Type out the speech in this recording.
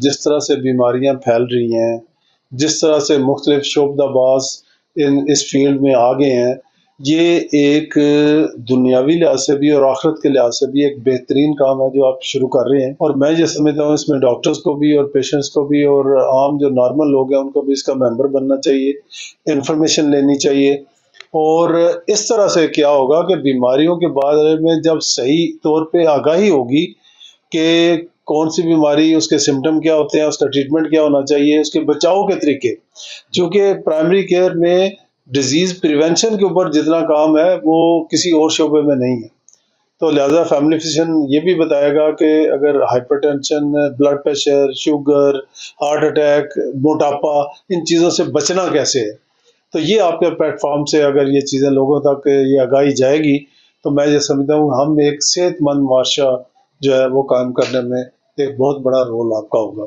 جس طرح سے بیماریاں پھیل رہی ہیں، جس طرح سے مختلف شعبہ باز اس فیلڈ میں آ گئے ہیں، یہ ایک دنیاوی لحاظ سے بھی اور آخرت کے لحاظ سے بھی ایک بہترین کام ہے جو آپ شروع کر رہے ہیں، اور میں یہ سمجھتا ہوں اس میں ڈاکٹرز کو بھی اور پیشنٹس کو بھی اور عام جو نارمل لوگ ہیں ان کو بھی اس کا ممبر بننا چاہیے، انفارمیشن لینی چاہیے، اور اس طرح سے کیا ہوگا کہ بیماریوں کے بارے میں جب صحیح طور پہ آگاہی ہوگی کہ کون سی بیماری، اس کے سمٹم کیا ہوتے ہیں، اس کا ٹریٹمنٹ کیا ہونا چاہیے، اس کے بچاؤ کے طریقے، چونکہ پرائمری کیئر میں ڈیزیز پریونشن کے اوپر جتنا کام ہے وہ کسی اور شعبے میں نہیں ہے، تو لہذا فیملی فزیشین یہ بھی بتائے گا کہ اگر hypertension, blood pressure, sugar, heart attack, موٹاپا، ان چیزوں سے بچنا کیسے ہے، تو یہ آپ کے پلیٹ فارم سے اگر یہ چیزیں لوگوں تک یہ آگاہی جائے گی تو میں یہ سمجھتا ہوں ہم ایک صحت مند معاشرہ جو ہے وہ قائم کرنے میں ایک بہت بڑا رول آپ کا ہوگا۔